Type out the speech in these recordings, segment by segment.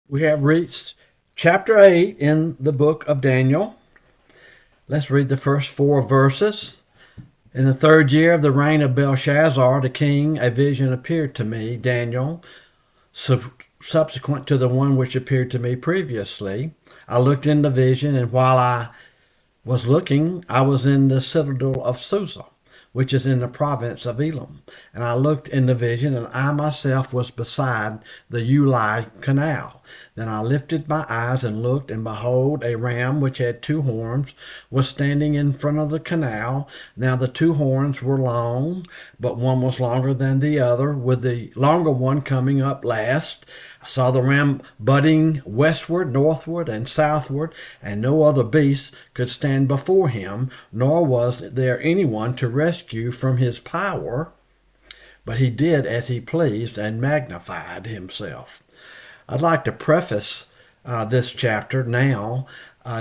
We have reached chapter 8 in the book of Daniel. Let's read the first 4 verses. In the 3rd year of the reign of Belshazzar, the king, a vision appeared to me, Daniel, subsequent to the one which appeared to me previously. I looked in the vision, and while I was looking, I was in the citadel of Susa, which is in the province of Elam. And I looked in the vision, and I myself was beside the Ulai canal. Then I lifted my eyes and looked, and behold, a ram which had 2 horns was standing in front of the canal. Now the 2 horns were long, but one was longer than the other, with the longer one coming up last. I saw the ram butting westward, northward, and southward, and no other beast could stand before him, nor was there anyone to rescue from his power, but he did as he pleased and magnified himself. I'd like to preface this chapter now.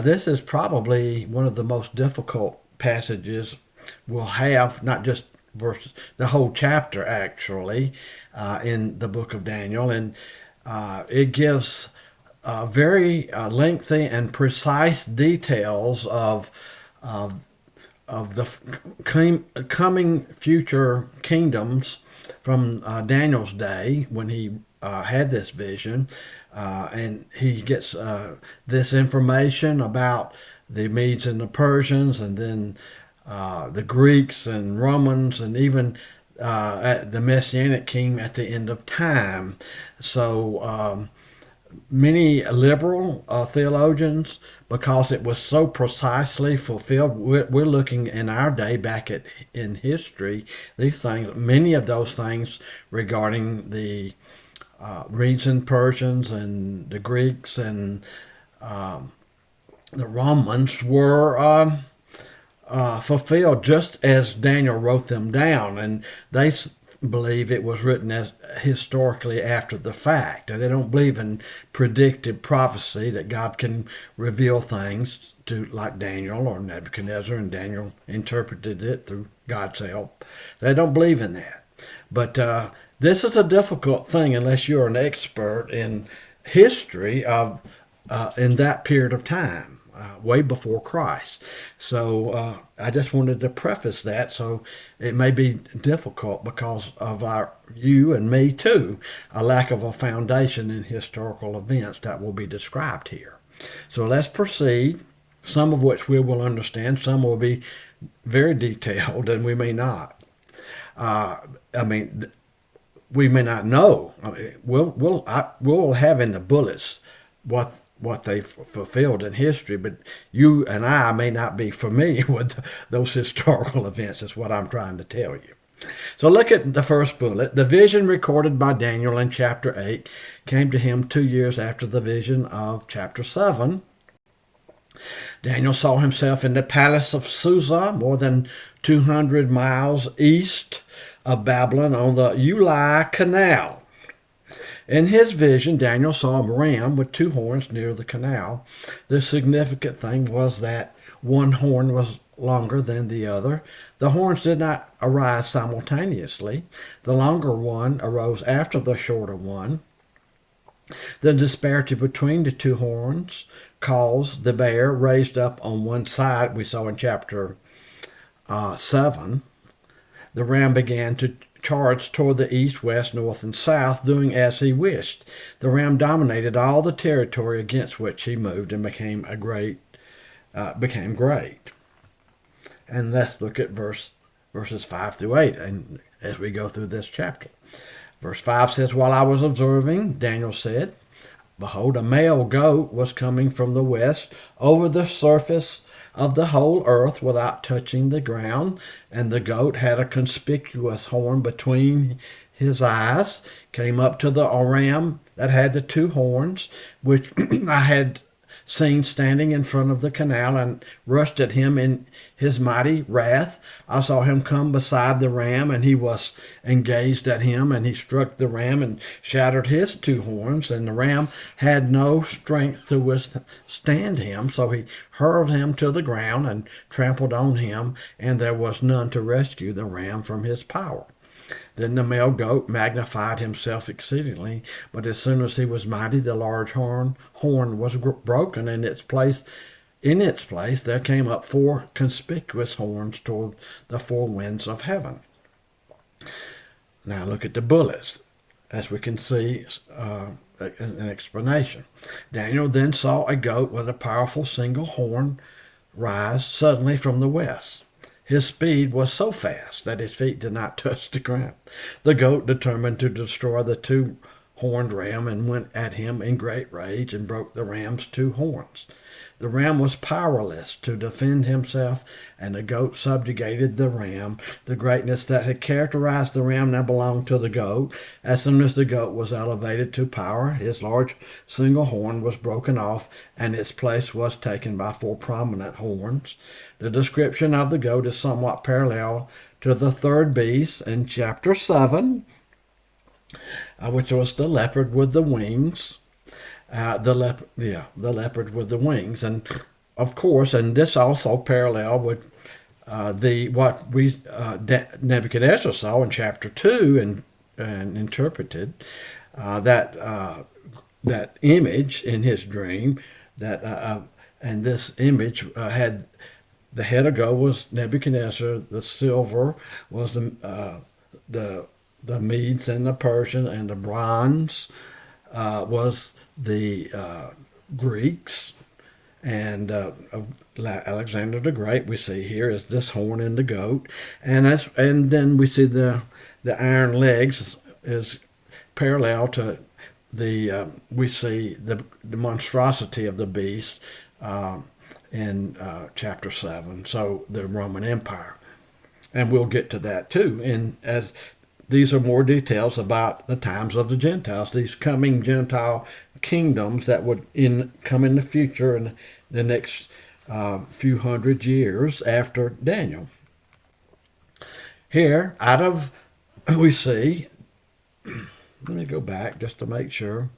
This is probably one of the most difficult passages we'll have, not just verses, the whole chapter actually, in the book of Daniel. And it gives very lengthy and precise details of the coming future kingdoms from Daniel's day when he had this vision, and he gets this information about the Medes and the Persians, and then the Greeks and Romans, and even the Messianic king at the end of time. So many liberal theologians, because it was so precisely fulfilled, we're looking in our day back in history, these things, many of those things regarding the Medes and Persians and the Greeks and the Romans were fulfilled just as Daniel wrote them down, and they believe it was written as historically after the fact, and they don't believe in predictive prophecy that God can reveal things to, like Daniel or Nebuchadnezzar, and Daniel interpreted it through God's help. They don't believe in that. But this is a difficult thing unless you're an expert in history of in that period of time. Way before Christ. So I just wanted to preface that. So it may be difficult because of you and me too, a lack of a foundation in historical events that will be described here. So let's proceed, some of which we will understand, some will be very detailed, and we may not. We may not know. We'll have in the bullets what they fulfilled in history, but you and I may not be familiar with those historical events, is what I'm trying to tell you. So look at the first bullet. The vision recorded by Daniel in chapter 8 came to him 2 years after the vision of chapter 7. Daniel saw himself in the palace of Susa, more than 200 miles east of Babylon on the Ulai Canal. In his vision, Daniel saw a ram with 2 horns near the canal. The significant thing was that one horn was longer than the other. The horns did not arise simultaneously. The longer one arose after the shorter one. The disparity between the 2 horns caused the bear raised up on one side, we saw in chapter 7. The ram began to charged toward the east, west, north, and south, doing as he wished. The ram dominated all the territory against which he moved and became great. And let's look at verses 5 through 8 and as we go through this chapter. Verse 5 says, "While I was observing, Daniel said, behold, a male goat was coming from the west over the surface of the whole earth without touching the ground, and the goat had a conspicuous horn between his eyes, came up to the ram that had the 2 horns, which I had seen standing in front of the canal, and rushed at him in his mighty wrath. I saw him come beside the ram, and he was engaged at him, and he struck the ram and shattered his 2 horns, and the ram had no strength to withstand him, so he hurled him to the ground and trampled on him, and there was none to rescue the ram from his power. Then the male goat magnified himself exceedingly, but as soon as he was mighty, the large horn was broken in its place. In its place, there came up four conspicuous horns toward the four winds of heaven. Now look at the bullets, as we can see an explanation. Daniel then saw a goat with a powerful single horn rise suddenly from the west. His speed was so fast that his feet did not touch the ground. The goat determined to destroy the two-horned ram and went at him in great rage and broke the ram's two horns. The ram was powerless to defend himself, and the goat subjugated the ram. The greatness that had characterized the ram now belonged to the goat. As soon as the goat was elevated to power, his large single horn was broken off, and its place was taken by four prominent horns. The description of the goat is somewhat parallel to the third beast in chapter 7, which was the leopard with the wings. The leopard with the wings, and of course, and this also parallel with Nebuchadnezzar saw in chapter 2 and interpreted that image in his dream. And this image had the head of gold was Nebuchadnezzar, the silver was the Medes and the Persian, and the bronze was the Greeks, and of Alexander the Great we see here is this horn in the goat, and then we see the iron legs is parallel to we see the monstrosity of the beast in chapter 7, so the Roman Empire, and we'll get to that too. And as these are more details about the times of the Gentiles, these coming Gentile kingdoms that would come in the future in the next few hundred years after Daniel. Here, we see, let me go back just to make sure.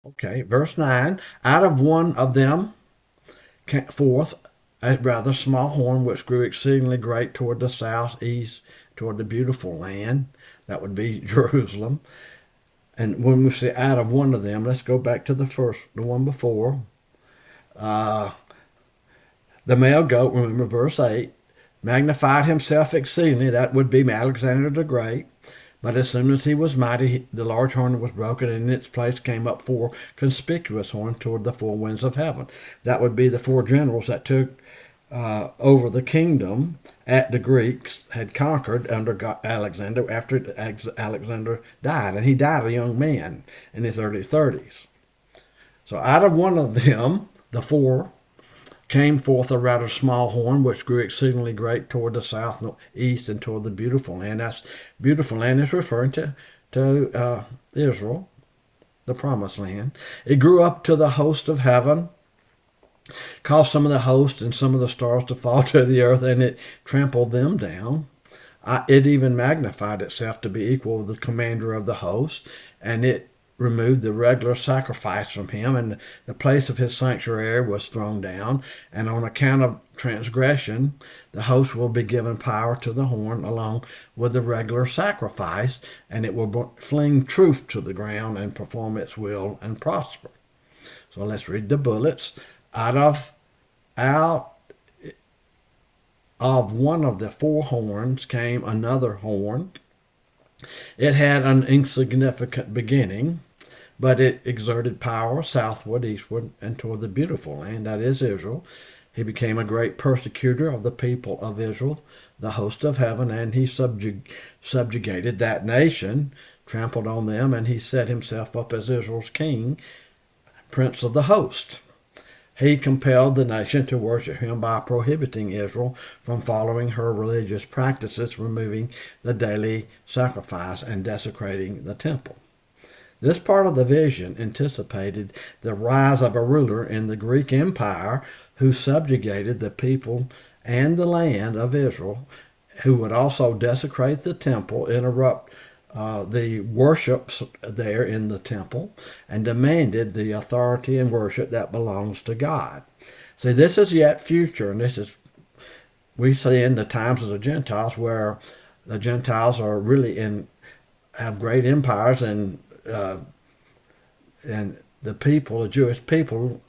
Okay, verse 9, out of one of them forth a rather small horn which grew exceedingly great toward the southeast, toward the beautiful land. That would be Jerusalem. And when we say out of one of them, let's go back to the one before. The male goat, remember verse 8, magnified himself exceedingly. That would be Alexander the Great. But as soon as he was mighty, the large horn was broken, and in its place came up four conspicuous horns toward the four winds of heaven. That would be the four generals that took over the kingdom at the Greeks had conquered under Alexander after Alexander died. And he died a young man in his early 30s. So out of one of them, the four, came forth a rather small horn, which grew exceedingly great toward the south and east and toward the beautiful land. That's beautiful land is referring to Israel, the promised land. It grew up to the host of heaven, caused some of the host and some of the stars to fall to the earth, and it trampled them down. It even magnified itself to be equal to the commander of the host, and it removed the regular sacrifice from him, and the place of his sanctuary was thrown down, and on account of transgression, the host will be given power to the horn along with the regular sacrifice, and it will fling truth to the ground and perform its will and prosper. So let's read the bullets. Out of one of the four horns came another horn. It had an insignificant beginning, but it exerted power southward, eastward, and toward the beautiful land, that is Israel. He became a great persecutor of the people of Israel, the host of heaven, and he subjugated that nation, trampled on them, and he set himself up as Israel's king, prince of the host. He compelled the nation to worship him by prohibiting Israel from following her religious practices, removing the daily sacrifice, and desecrating the temple. This part of the vision anticipated the rise of a ruler in the Greek Empire who subjugated the people and the land of Israel, who would also desecrate the temple, interrupt the worships there in the temple, and demanded the authority and worship that belongs to God. See, this is yet future, and this is, we see in the times of the Gentiles where the Gentiles are really have great empires, and the people, the Jewish people,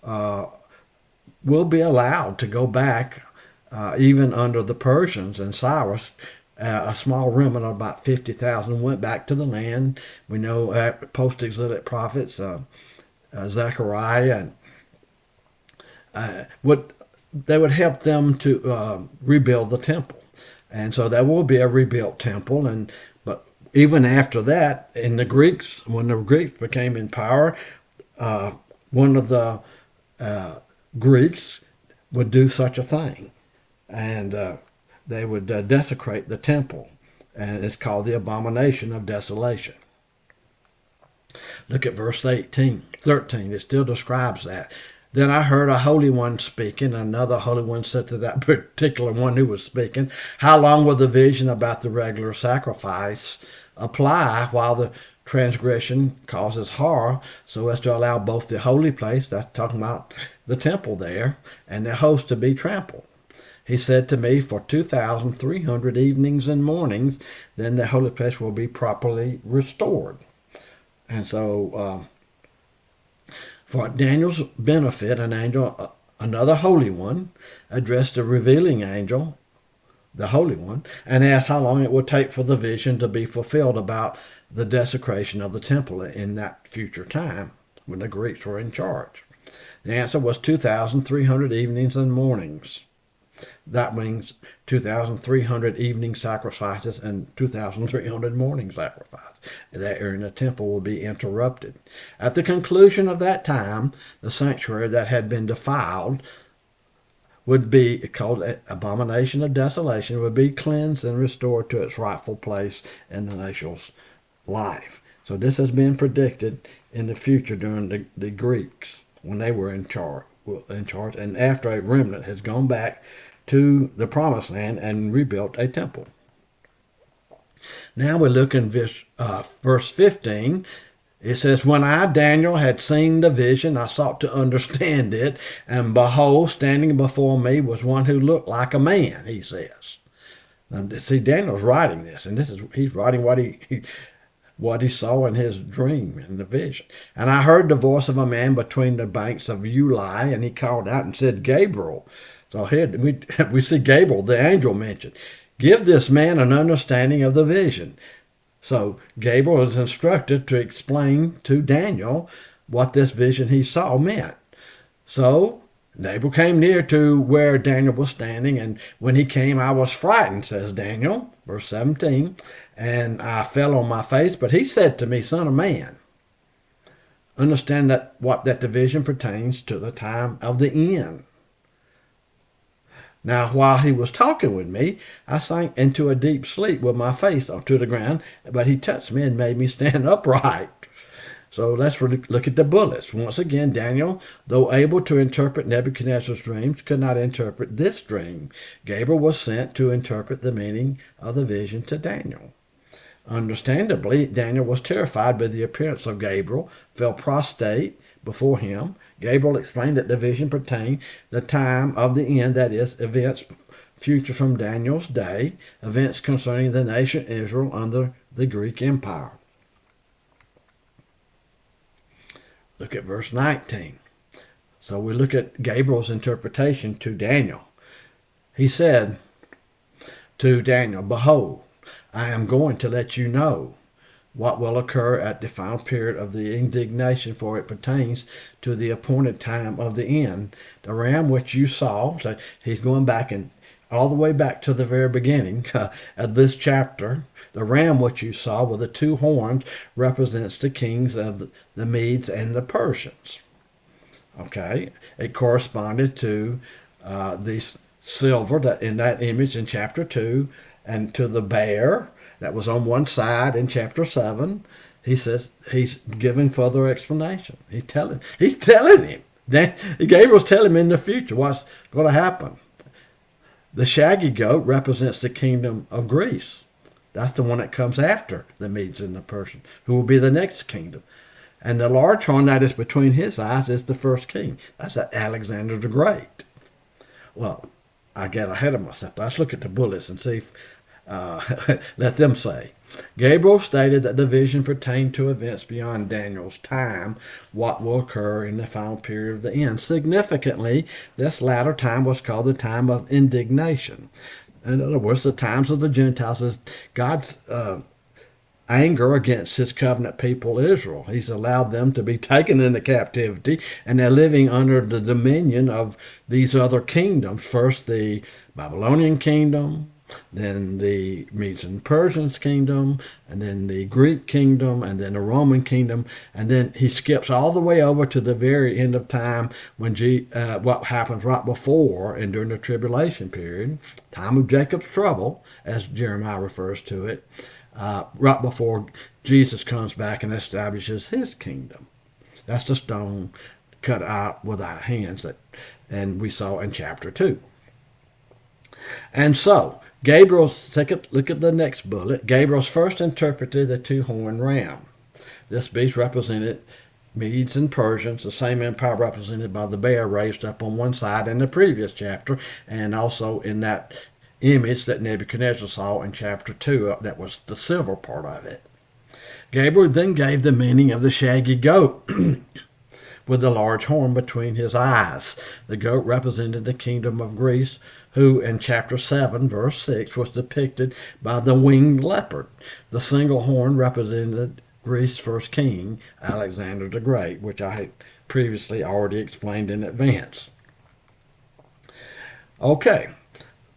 will be allowed to go back, even under the Persians and Cyrus. A small remnant of about 50,000 went back to the land. We know post-exilic prophets, Zechariah, and they would help them to rebuild the temple. And so there will be a rebuilt temple. But even after that, in the Greeks, when the Greeks became in power, one of the Greeks would do such a thing, and they would desecrate the temple, and it's called the abomination of desolation. Look at verse 13. It still describes that. Then I heard a holy one speaking. Another holy one said to that particular one who was speaking, how long will the vision about the regular sacrifice apply while the transgression causes horror, so as to allow both the holy place, that's talking about the temple there, and the host to be trampled? He said to me, for 2,300 evenings and mornings, then the holy place will be properly restored. And so, for Daniel's benefit, an angel, another holy one, addressed the revealing angel, the holy one, and asked how long it would take for the vision to be fulfilled about the desecration of the temple in that future time when the Greeks were in charge. The answer was 2,300 evenings and mornings. That means 2,300 evening sacrifices and 2,300 morning sacrifices. That area in the temple will be interrupted. At the conclusion of that time, the sanctuary that had been defiled would be called abomination of desolation, would be cleansed and restored to its rightful place in the nation's life. So this has been predicted in the future during the Greeks when they were in charge, and after a remnant has gone back to the promised land and rebuilt a temple. Now we look in verse 15. It says, when I, Daniel, had seen the vision, I sought to understand it, and behold, standing before me was one who looked like a man, he says. Now, see, Daniel's writing this, and he's writing what he saw in his dream, in the vision. And I heard the voice of a man between the banks of Ulai, and he called out and said, Gabriel. So here we see Gabriel, the angel, mentioned. Give this man an understanding of the vision. So Gabriel is instructed to explain to Daniel what this vision he saw meant. So Gabriel came near to where Daniel was standing, and when he came, I was frightened, says Daniel, verse 17, and I fell on my face. But he said to me, Son of man, understand that the vision pertains to the time of the end. Now, while he was talking with me, I sank into a deep sleep with my face to the ground, but he touched me and made me stand upright. So let's look at the bullets. Once again, Daniel, though able to interpret Nebuchadnezzar's dreams, could not interpret this dream. Gabriel was sent to interpret the meaning of the vision to Daniel. Understandably, Daniel was terrified by the appearance of Gabriel, fell prostrate before him. Gabriel explained that the vision pertained the time of the end, that is, events future from Daniel's day, events concerning the nation Israel under the Greek Empire. Look at verse 19. So we look at Gabriel's interpretation to Daniel. He said to Daniel, behold, I am going to let you know what will occur at the final period of the indignation, for it pertains to the appointed time of the end. The ram which you saw, so he's going back and all the way back to the very beginning of this chapter. The ram which you saw with the two horns represents the kings of the Medes and the Persians. Okay, it corresponded to the silver that in that image in chapter 2, and to the bear that was on one side in chapter 7. He says he's giving further explanation. He's telling him. Gabriel's telling him in the future what's going to happen. The shaggy goat represents the kingdom of Greece. That's the one that comes after the Medes and the Persians, who will be the next kingdom. And the large horn that is between his eyes is the first king. That's Alexander the Great. Well, I get ahead of myself. Let's look at the bullets and see if, let them say. Gabriel stated that the vision pertained to events beyond Daniel's time, what will occur in the final period of the end. Significantly, this latter time was called the time of indignation. In other words, the times of the Gentiles is God's anger against his covenant people Israel. He's allowed them to be taken into captivity, and they're living under the dominion of these other kingdoms. First the Babylonian kingdom, then the Medes and Persians kingdom, and then the Greek kingdom, and then the Roman kingdom, and then he skips all the way over to the very end of time when what happens right before and during the tribulation period, time of Jacob's trouble, as Jeremiah refers to it, right before Jesus comes back and establishes his kingdom. That's the stone cut out without hands and we saw in chapter 2. And so, take a look at the next bullet. Gabriel's first interpreted the two-horned ram. This beast represented Medes and Persians, the same empire represented by the bear raised up on one side in the previous chapter, and also in that image that Nebuchadnezzar saw in chapter 2, that was the silver part of it. Gabriel then gave the meaning of the shaggy goat with the large horn between his eyes. The goat represented the kingdom of Greece, who in chapter 7, verse 6, was depicted by the winged leopard. The single horn represented Greece's first king, Alexander the Great, which I had previously already explained in advance. Okay.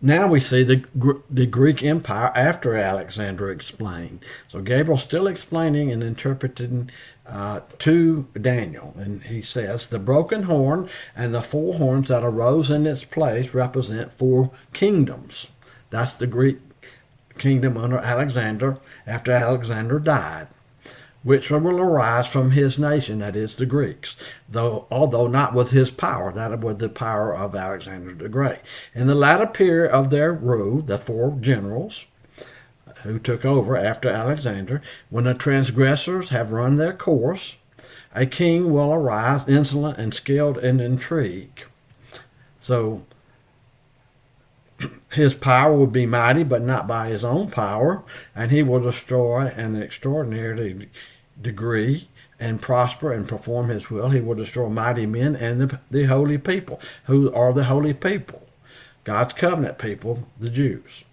Now we see the Greek Empire after Alexander explained. So Gabriel's still explaining and interpreting to Daniel. And he says, the broken horn and the four horns that arose in its place represent four kingdoms. That's the Greek kingdom under Alexander after Alexander died, which will arise from his nation, that is the Greeks, although not with his power, that with the power of Alexander the Great. In the latter period of their rule, the four generals who took over after Alexander, when the transgressors have run their course, a king will arise, insolent and skilled in intrigue. So his power will be mighty, but not by his own power, and he will destroy an extraordinary degree and prosper and perform his will. He will destroy mighty men and the holy people. Who are the holy people? God's covenant people, the Jews.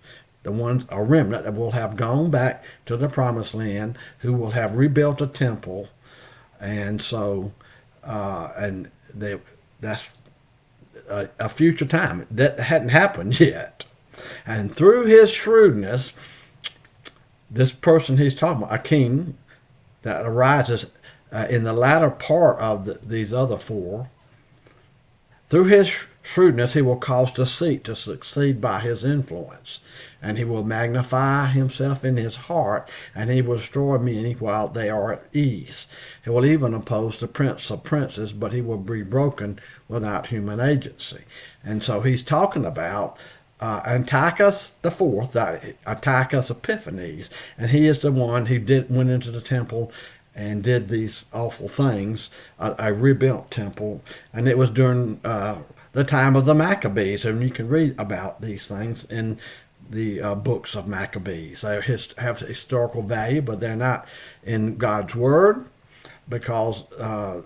The ones, a remnant that will have gone back to the promised land, who will have rebuilt a temple. And so, that's a future time. That hadn't happened yet. And through his shrewdness, this person he's talking about, a king that arises in the latter part of these other four, through his shrewdness he will cause deceit to succeed by his influence, and he will magnify himself in his heart, and he will destroy many while they are at ease. He will even oppose the prince of princes, but he will be broken without human agency. And so he's talking about Antiochus IV, Antiochus Epiphanes, and he is the one who went into the temple and did these awful things, a rebuilt temple, and it was during the time of the Maccabees, and you can read about these things in the books of Maccabees. They have historical value, but they're not in God's Word, because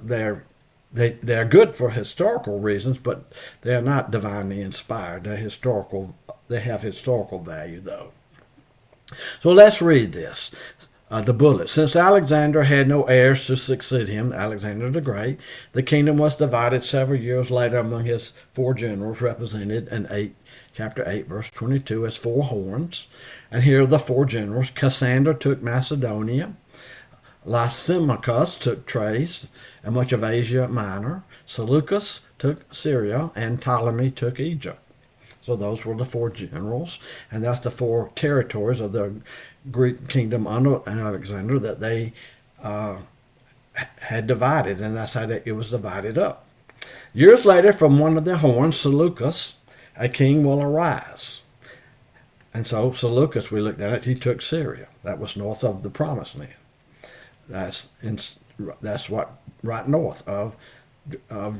they're good for historical reasons, but they're not divinely inspired. They have historical value, though. So let's read this. The bullet. Since Alexander had no heirs to succeed him, Alexander the Great, the kingdom was divided several years later among his four generals, represented in chapter 8, verse 22, as four horns. And here are the four generals. Cassander took Macedonia. Lysimachus took Thrace and much of Asia Minor. Seleucus took Syria, and Ptolemy took Egypt. So those were the four generals, and that's the four territories of the Greek kingdom under Alexander that they had divided, and that's how it was divided up. Years later, from one of the horns, Seleucus, a king will arise. And so Seleucus, we looked at it, he took Syria. That was north of the Promised Land. That's That's what right north of, uh,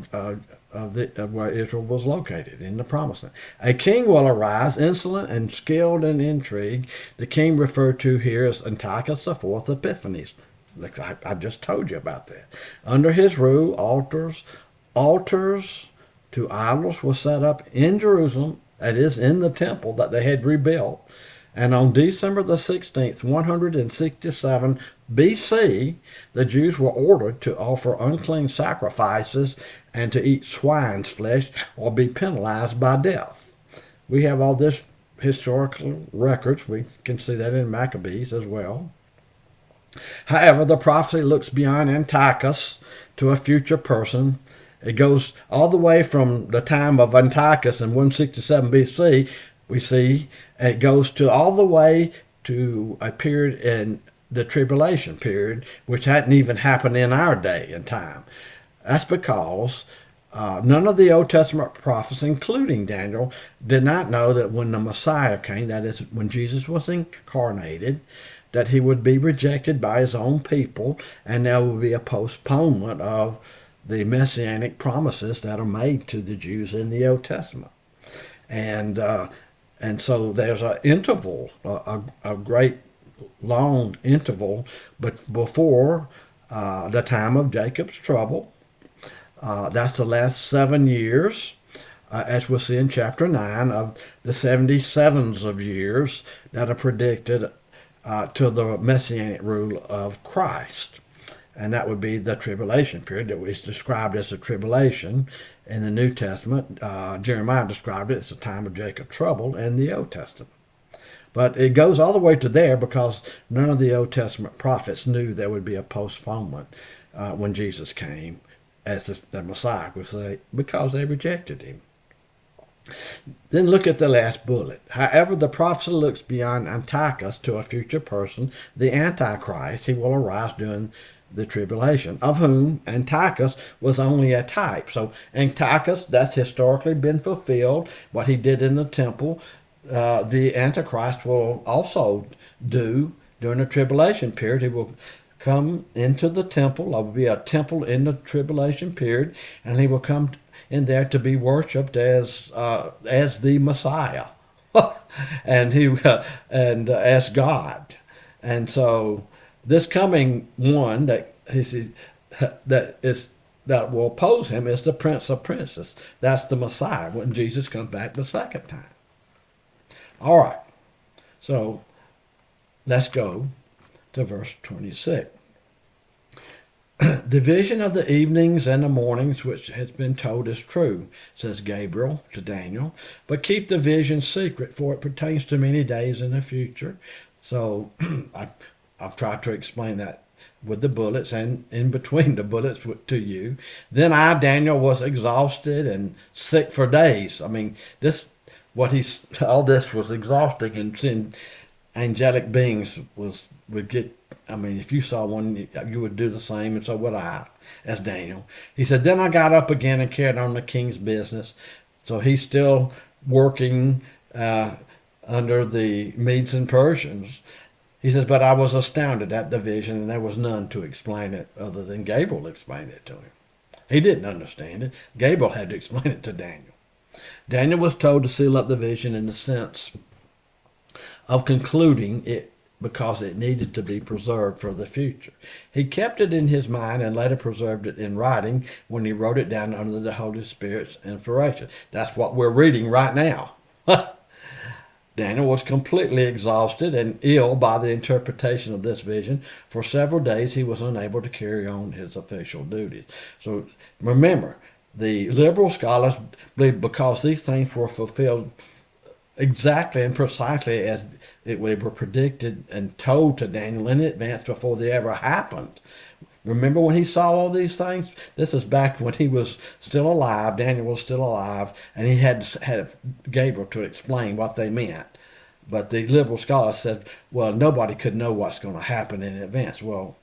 of where Israel was located in the promised land. A king will arise, insolent and skilled in intrigue. The king referred to here as Antiochus IV Epiphanes. Like I just told you about that. Under his rule, altars to idols were set up in Jerusalem, that is, in the temple that they had rebuilt. And on December the 16th, 167 BC, the Jews were ordered to offer unclean sacrifices and to eat swine's flesh or be penalized by death. We have all this historical records. We can see that in Maccabees as well. However, the prophecy looks beyond Antiochus to a future person. It goes all the way from the time of Antiochus in 167 BC, we see, and it goes to all the way to a period in the tribulation period, which hadn't even happened in our day and time. That's because none of the Old Testament prophets, including Daniel, did not know that when the Messiah came, that is, when Jesus was incarnated, that he would be rejected by his own people, and there would be a postponement of the messianic promises that are made to the Jews in the Old Testament. And so there's an interval, a great long interval, but before the time of Jacob's trouble. That's the last 7 years, as we'll see in chapter 9, of the 77s of years that are predicted to the messianic rule of Christ. And that would be the tribulation period that is described as a tribulation in the New Testament. Jeremiah described it as the time of Jacob's trouble in the Old Testament. But it goes all the way to there because none of the Old Testament prophets knew there would be a postponement when Jesus came as the Messiah, because they rejected him. Then look at the last bullet. However, the prophecy looks beyond Antiochus to a future person, the Antichrist. He will arise during the tribulation, of whom Antiochus was only a type. So Antiochus, that's historically been fulfilled, what he did in the temple. The Antichrist will also do during the tribulation period. He will come into the temple. There will be a temple in the tribulation period, and he will come in there to be worshipped as the Messiah, and as God. And so this coming one that will oppose him is the Prince of Princes. That's the Messiah when Jesus comes back the second time. All right, so let's go to verse 26. The vision of the evenings and the mornings which has been told is true, says Gabriel to Daniel, but keep the vision secret, for it pertains to many days in the future. So I've tried to explain that with the bullets and in between the bullets to you. Then I, Daniel, was exhausted and sick for days. I mean, all this was exhausting, and seeing angelic beings would get. I mean, if you saw one, you would do the same, and so would I, as Daniel. He said, then I got up again and carried on the king's business. So he's still working under the Medes and Persians. He says, but I was astounded at the vision, and there was none to explain it other than Gabriel explained it to him. He didn't understand it. Gabriel had to explain it to Daniel. Daniel was told to seal up the vision in the sense of concluding it because it needed to be preserved for the future. He kept it in his mind and later preserved it in writing when he wrote it down under the Holy Spirit's inspiration. That's what we're reading right now. Daniel was completely exhausted and ill by the interpretation of this vision. For several days he was unable to carry on his official duties. So remember, the liberal scholars believe because these things were fulfilled exactly and precisely as they were predicted and told to Daniel in advance before they ever happened. Remember when he saw all these things? This is back when he was still alive. Daniel was still alive, and he had Gabriel to explain what they meant. But the liberal scholars said, well, nobody could know what's going to happen in advance. Well,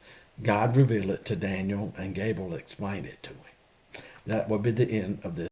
God revealed it to Daniel, and Gabriel explained it to him. That would be the end of this.